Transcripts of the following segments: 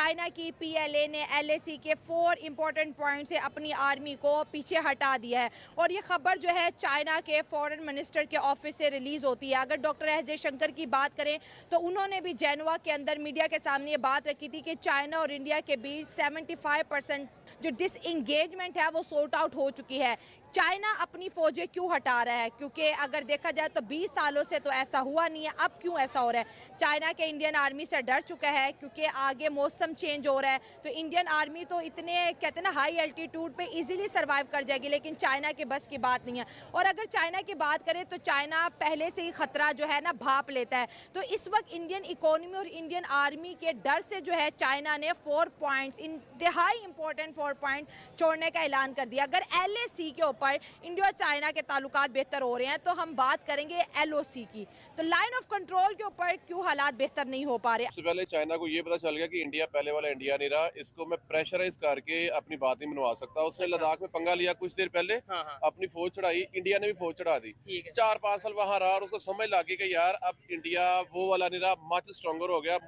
China की PLA ने LAC के 4 इंपॉर्टेंट पॉइंट से अपनी आर्मी को पीछे हटा दिया है। और ये खबर जो है चाइना के फॉरेन मिनिस्टर के ऑफिस से रिलीज़ होती है। अगर डॉक्टर एस जयशंकर की बात करें तो उन्होंने भी जेनेवा के अंदर मीडिया के सामने ये बात रखी थी कि चाइना और इंडिया के बीच 75% जो डिसएंगेजमेंट है वो सॉर्ट आउट हो चुकी है। चाइना अपनी फौजें क्यों हटा रहा है? क्योंकि अगर देखा जाए तो 20 सालों से तो ऐसा हुआ नहीं है, अब क्यों ऐसा हो रहा है? चाइना के इंडियन आर्मी से डर चुका है क्योंकि आगे मौसम चेंज हो रहा है, तो इंडियन आर्मी तो इतने कहते हैं ना हाई एल्टीट्यूड पे इजीली सर्वाइव कर जाएगी, लेकिन चाइना के बस की बात नहीं है। और अगर चाइना की बात करें तो चाइना पहले से ही खतरा जो है ना भाप लेता है। तो इस वक्त इंडियन इकोनॉमी और इंडियन आर्मी के डर से जो है चाइना ने 4 पॉइंट्स, इंतहाई इंपॉर्टेंट 4 पॉइंट छोड़ने का ऐलान कर दिया। अगर LAC के ऊपर इंडिया चाइना के ताल्लुकात बेहतर हो रहे हैं तो हम बात करेंगे LOC की। तो लाइन ऑफ कंट्रोल के ऊपर क्यों हालात बेहतर नहीं हो पा रहे? सबसे पहले चाइना को ये पता चल गया कि इंडिया पहले वाला इंडिया नहीं रहा, इसको मैं प्रेशराइज करके अपनी बात नहीं मनवा सकता। उसने लद्दाख में पंगा लिया कुछ देर पहले, अपनी फौज चढ़ाई, इंडिया ने भी फौज चढ़ा दी। 4-5 साल वहां रहा और उसको समझ लगी कि यार अब इंडिया वो वाला नहीं रहा, मच स्ट्रॉन्गर हो गया।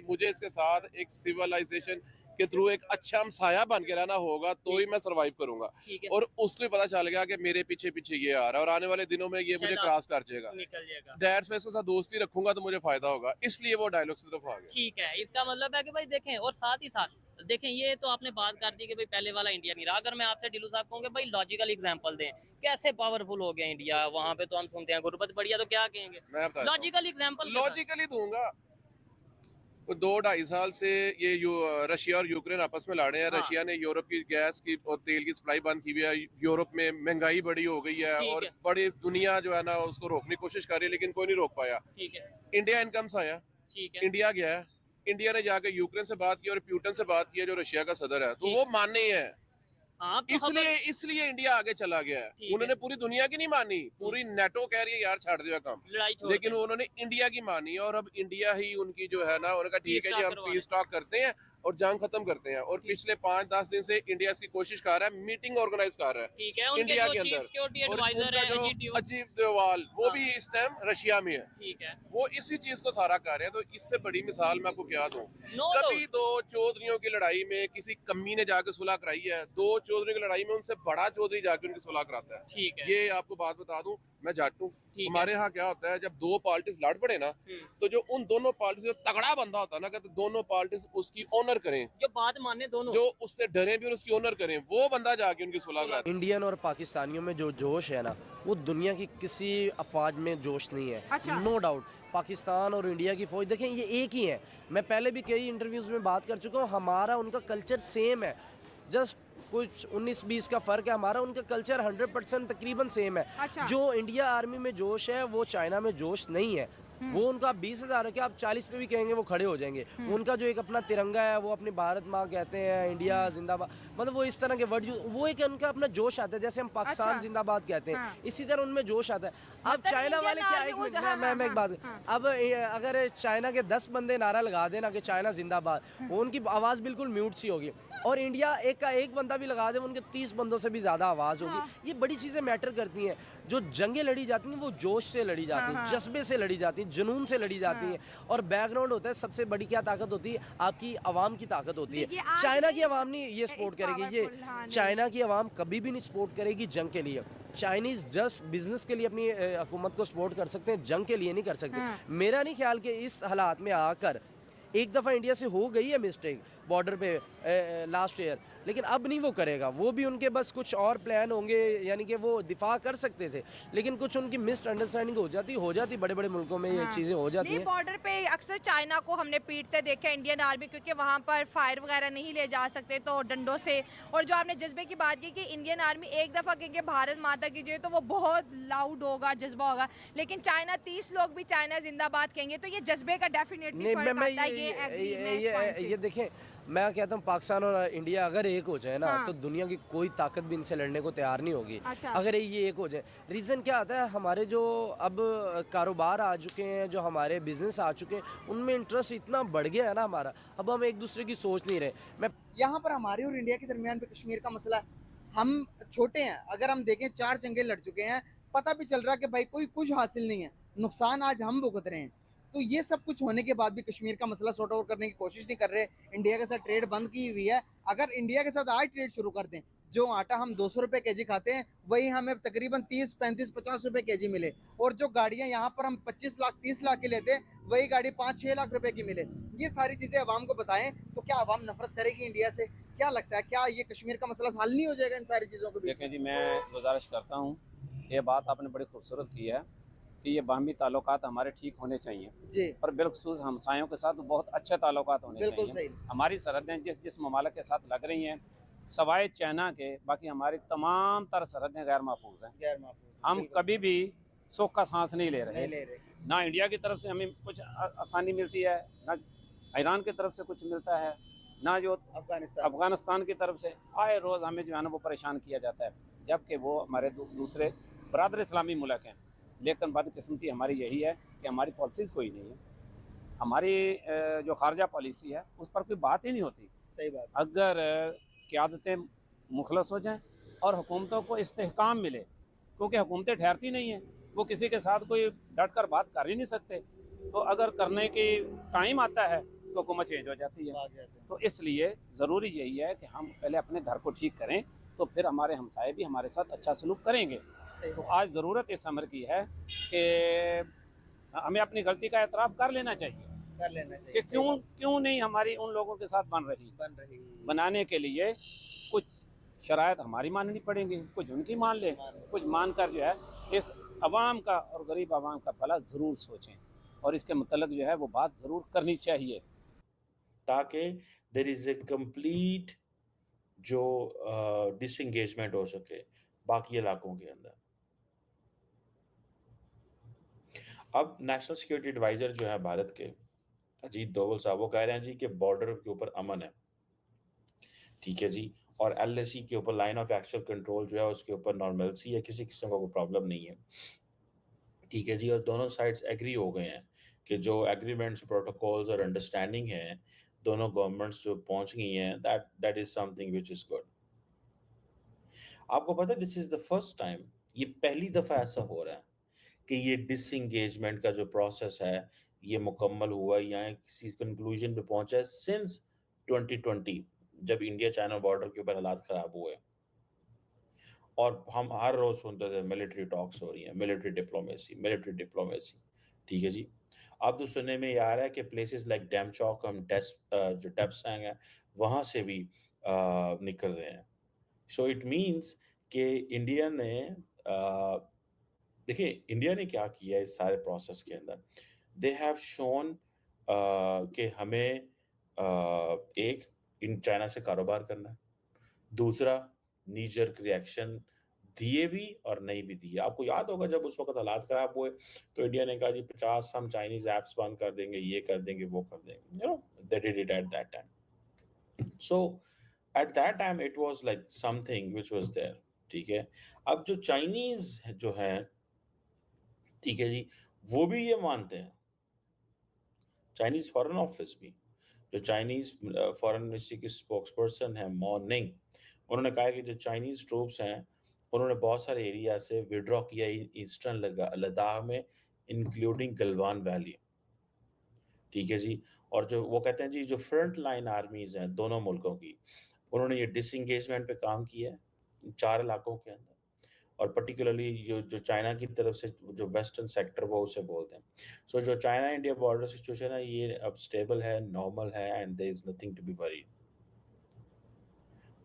मुझे इसके साथ एक सिविलाइजेशन के थ्रू एक अच्छा हमसाया बन के रहना होगा तो ही मैं सरवाइव करूंगा। और उसको पता चल गया कि मेरे पीछे पीछे ये आ रहा है और आने वाले दिनों में ये मुझे क्रॉस कर जाएगा, डैड से इसके साथ दोस्ती रखूंगा तो मुझे फायदा होगा, इसलिए वो डायलॉग की तरफ आ गया। ठीक है, इसका मतलब है कि भाई देखें, और साथ ही साथ देखें, ये तो आपने बात कर दी कि भाई पहले वाला इंडिया नहीं रहा। अगर मैं आपसे ढिल्लू साहब कहूँगा भाई लॉजिकल एग्जांपल दें, कैसे पावरफुल हो गया इंडिया? वहां पे तो हम सुनते हैं गुरबत बढ़िया, तो क्या कहेंगे? लॉजिकल एग्जांपल लॉजिकली दूंगा। 2-2.5 साल से ये रशिया और यूक्रेन आपस में लड़े हैं। रशिया ने यूरोप की गैस की और तेल की सप्लाई बंद की हुई है। यूरोप में महंगाई बड़ी हो गई है और बड़ी दुनिया जो है ना उसको रोकने की कोशिश कर रही है, लेकिन कोई नहीं रोक पाया। इंडिया इनकम से आया, इंडिया गया है, इंडिया ने जाकर यूक्रेन से बात की और प्यूटन से बात की जो रशिया का सदर है, तो वो मानने ही है। इसलिए इंडिया आगे चला गया है। उन्होंने पूरी दुनिया की नहीं मानी, पूरी नेटो कह रही है यार छाड़ दिया काम, लेकिन उन्होंने इंडिया की मानी और अब इंडिया ही उनकी जो है ना, उन्होंने कहा ठीक है जी हम पीस टॉक करते हैं और जंग खत्म करते हैं। और पिछले 5-10 दिन से इंडिया इसकी कोशिश कर रहा है, मीटिंग ऑर्गेनाइज कर रहा है इंडिया के अंदर। और अजीत डोवाल वो भी इस टाइम रशिया में है, वो इसी चीज को सारा कर रहे हैं। तो इससे बड़ी मिसाल मैं आपको क्या दूं? कभी 2 चौधरियों की लड़ाई में किसी कमी ने जाकर सुलह कराई है, 2 चौधरी की लड़ाई में उनसे बड़ा चौधरी जाकर उनकी सुलह कराता है। ये आपको बात बता दूं, मैं जाट हूँ, हमारे यहाँ क्या होता है जब 2 पार्टीज लड़ पड़े ना, तो जो उन दोनों पार्टी से तगड़ा बंदा होता है ना, कहते दोनों पार्टीज उसकी ऑनर करें, जो बात माने, दोनों जो उससे डरे भी और उसकी ऑनर करें, वो बंदा जाके उनकी सुलह कराता है। इंडियन और पाकिस्तानियों में जो जोश है ना, वो दुनिया की किसी अफवाज में जोश नहीं है। नो डाउट पाकिस्तान और इंडिया की फौज देखें ये एक ही है। मैं पहले भी कई इंटरव्यूज में बात कर चुका हूँ, हमारा उनका कल्चर सेम है, जस्ट कुछ 19-20 का फ़र्क है। हमारा उनका कल्चर 100% तकरीबन सेम है। जो इंडिया आर्मी में जोश है वो चाइना में जोश नहीं है। वो उनका 20,000 है कि आप 40 पे भी कहेंगे वो खड़े हो जाएंगे। उनका जो एक अपना तिरंगा है, वो अपनी भारत माँ कहते हैं, इंडिया जिंदाबाद, मतलब वो इस तरह के वर्ड, वो एक उनका अपना जोश आता है। जैसे हम पाकिस्तान जिंदाबाद कहते हैं, इसी तरह उनमें जोश आता है। अब चाइना वाले क्या, मैं एक बात, अब अगर चाइना के 10 बंदे नारा लगा देना कि चाइना जिंदाबाद, उनकी आवाज़ बिल्कुल म्यूट सी होगी। और इंडिया एक का एक बंदा भी लगा दे, उनके 30 बंदों से भी ज़्यादा आवाज़ होगी। ये बड़ी चीज़ें मैटर करती हैं। जो जंगें लड़ी जाती हैं वो जोश से लड़ी जाती हैं, जज्बे से लड़ी जाती हैं, जुनून से लड़ी जाती हैं। और बैकग्राउंड होता है, सबसे बड़ी क्या ताकत होती है? आपकी आवाम की ताकत होती है। चाइना की आवाम नहीं ये सपोर्ट करेगी, ये चाइना की आवाम कभी भी नहीं सपोर्ट करेगी जंग के लिए। चाइनीज़ जस्ट बिजनेस के लिए अपनी हुकूमत को सपोर्ट कर सकते हैं, जंग के लिए नहीं कर सकते। मेरा नहीं ख्याल कि इस हालात में आकर एक दफ़ा इंडिया से हो गई है मिस्टेक बॉर्डर पे लास्ट ईयर, लेकिन अब नहीं वो करेगा। वो भी उनके बस कुछ और प्लान होंगे, यानी कि वो दिफा कर सकते थे, लेकिन कुछ उनकी मिसअंडरस्टैंडिंग हो जाती बड़े बड़े मुल्कों में ये चीज़ें हो जाती हैं। बॉर्डर पे अक्सर चाइना को हमने पीटते देखा इंडियन आर्मी, क्योंकि वहाँ पर फायर वगैरह नहीं ले जा सकते तो डंडों से। और जो आपने जज्बे की बात की कि इंडियन आर्मी एक दफ़ा कहेंगे भारत माता की जय तो वो बहुत लाउड होगा, जज्बा होगा, लेकिन चाइना 30 लोग भी चाइना जिंदाबाद कहेंगे तो ये जज्बे का डेफिनेटली फर्क आता है। ये देखें, मैं कहता हूँ पाकिस्तान और इंडिया अगर एक हो जाए ना, तो दुनिया की कोई ताकत भी इनसे लड़ने को तैयार नहीं होगी। अगर ये एक हो जाए, रीज़न क्या आता है? हमारे जो अब कारोबार आ चुके हैं, जो हमारे बिजनेस आ चुके हैं, उनमें इंटरेस्ट इतना बढ़ गया है ना हमारा, अब हम एक दूसरे की सोच नहीं रहे। मैं यहाँ पर हमारे और इंडिया के दरमियान पे कश्मीर का मसला है। हम छोटे हैं, अगर हम देखें 4 जंगें लड़ चुके हैं, पता भी चल रहा है कि भाई कोई कुछ हासिल नहीं है, नुकसान आज हम भुगत रहे हैं। तो ये सब कुछ होने के बाद भी कश्मीर का मसला सॉर्ट आउट करने की कोशिश नहीं कर रहे। इंडिया के साथ ट्रेड बंद की हुई है। अगर इंडिया के साथ आज ट्रेड शुरू कर दें, जो आटा हम 200 रुपए केजी खाते हैं वही हमें तकरीबन 30, 35, 50 रुपए केजी मिले, और जो गाड़ियां यहाँ पर हम 25 लाख 30 लाख की लेते हैं वही गाड़ी 5-6 लाख रुपए की मिले। ये सारी चीजें अवाम को बताएं तो क्या अवाम नफरत करेगी इंडिया से? क्या लगता है, क्या ये कश्मीर का मसला हल नहीं हो जाएगा इन सारी चीजों के बीच? देखें जी, मैं गुजारिश करता हूँ, ये बात आपने बड़ी खूबसूरत की है कि ये बाहमी ताल्लुकात हमारे ठीक होने चाहिए जी और बिलखसूस हमसायों के साथ बहुत अच्छे ताल्लुकात होने बिल्कुल चाहिए। सही। हमारी सरहदें जिस जिस ममालिक के साथ लग रही हैं, सवाए चाइना के, बाकी हमारी तमाम तर सरहदें गैर महफूज हैं। गैर महफूज हम बिल्कुल कभी भी सुख का सांस नहीं ले नहीं रहे। ले रहे। ना इंडिया की तरफ से हमें कुछ आसानी मिलती है, ना ईरान की तरफ से कुछ मिलता है, ना जो अफगानिस्तान की तरफ से। आए रोज़ हमें जो है ना वो परेशान किया जाता है, जबकि वो हमारे दूसरे बरादर इस्लामी मुल्क हैं। लेकिन बदकिस्मती हमारी यही है कि हमारी पॉलिसीज़ कोई नहीं है। हमारी जो खारजा पॉलिसी है उस पर कोई बात ही नहीं होती। सही बात। अगर क़यादतें मुखलस हो जाएं और हुकूमतों को इस्तेहकाम मिले, क्योंकि हुकूमतें ठहरती नहीं हैं, वो किसी के साथ कोई डट कर बात कर ही नहीं सकते। तो अगर करने की टाइम आता है तो हुकूमत चेंज हो जाती है। तो इसलिए ज़रूरी यही है कि हम पहले अपने घर को ठीक करें, तो फिर हमारे हमसाए भी हमारे साथ अच्छा सलूक करेंगे। तो आज ज़रूरत इस अमर की है कि हमें अपनी गलती का एतराफ़ कर लेना चाहिए कि क्यों नहीं हमारी उन लोगों के साथ बन रही। बनाने के लिए कुछ शराइत हमारी माननी पड़ेंगी, कुछ उनकी मान लें, कुछ मान कर जो है इस अवाम का और गरीब अवाम का भला ज़रूर सोचें और इसके मतलब जो है वो बात ज़रूर करनी चाहिए, ताकि देयर इज़ ए कंप्लीट जो डिसएंगेजमेंट हो सके बाकी इलाकों के अंदर। अब नेशनल सिक्योरिटी एडवाइज़र जो है भारत के, अजीत डोभाल साहब, वो कह रहे हैं जी कि बॉर्डर के ऊपर अमन है, ठीक है जी, और एलएसी के ऊपर लाइन ऑफ एक्चुअल कंट्रोल जो है उसके ऊपर नॉर्मलसी है, किसी किस्म का कोई प्रॉब्लम नहीं है, ठीक है जी। और दोनों साइड्स एग्री हो गए हैं कि जो एग्रीमेंट्स, प्रोटोकॉल्स और अंडरस्टैंडिंग है, दोनों गवर्नमेंट्स जो पहुंच गई हैं, that is something which is good. आपको पता है this is the first time, ये पहली दफा ऐसा हो रहा है कि ये डिसएंगेजमेंट का जो प्रोसेस है ये मुकम्मल हुआ या किसी कंक्लूजन पे पहुंचा है सिंस 2020, जब इंडिया चाइना बॉर्डर के ऊपर हालात खराब हुए और हम हर रोज सुनते थे मिलिट्री टॉक्स हो रही हैं, मिलिट्री डिप्लोमेसी, ठीक है जी। अब तो सुनने में ये आ रहा है कि प्लेसेस लाइक डैमचौक, हम जो टेप्सांग है वहाँ से भी निकल रहे हैं। सो इट मीन्स कि इंडिया ने देखिए इंडिया ने क्या किया इस सारे प्रोसेस के अंदर। दे हैव शोन कि हमें एक इन चाइना से कारोबार करना है, दूसरा नी-जर्क रिएक्शन दिए भी और नहीं भी दिए। आपको याद होगा जब उस वक़्त हालात ख़राब हुए तो इंडिया ने कहा जी 50 हम चाइनीज़ ऐप्स बंद कर देंगे, ये कर देंगे, वो कर देंगे। You know they did it at that time. So at that time it was like something which was there, ठीक है। अब जो चाइनीज़ जो हैं, ठीक है जी, वो भी ये मानते हैं। चाइनीज़ फॉरेन ऑफिस भी, जो चाइनीज़ फॉरेन मिनिस्ट्री की स्पोक्सपर्सन है मो निंग, उन्होंने कहा है कि जो चाइनीज़ ट्रूप्स हैं, उन्होंने बहुत सारे एरिया से विथड्रॉ किया ईस्टर्न लद्दाख में, इंक्लूडिंग गलवान वैली, ठीक है जी। और जो वो कहते हैं जी जो फ्रंट लाइन आर्मीज़ हैं दोनों मुल्कों की, उन्होंने ये डिसएंगेजमेंट पे काम किया है इन 4 इलाकों के अंदर, और पर्टिकुलरली जो चाइना की तरफ से जो वेस्टर्न सेक्टर वो उसे बोलते हैं। सो जो चाइना इंडिया बॉर्डर सिचुएशन है ये अब स्टेबल है, नॉर्मल है, and there is nothing to be worried.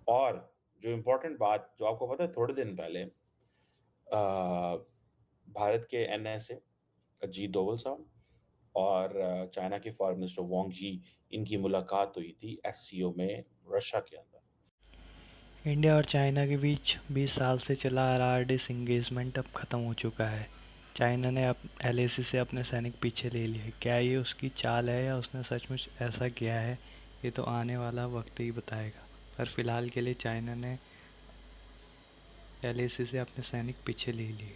और जो इम्पोर्टेंट बात जो आपको पता है, थोड़े दिन पहले भारत के एनएसए अजीत डोभाल साहब और चाइना के फॉरेन मिनिस्टर वांग जी, इनकी मुलाकात हुई थी एससीओ में रशिया के अंदर। इंडिया और चाइना के बीच 20 साल से चला आ रहा डिसएंगेजमेंट अब ख़त्म हो चुका है। चाइना ने अब एलएसी से अपने सैनिक पीछे ले लिए। क्या ये उसकी चाल है या उसने सचमुच ऐसा किया है, ये तो आने वाला वक्त ही बताएगा। पर फ़िलहाल के लिए चाइना ने एलएसी से अपने सैनिक पीछे ले लिए।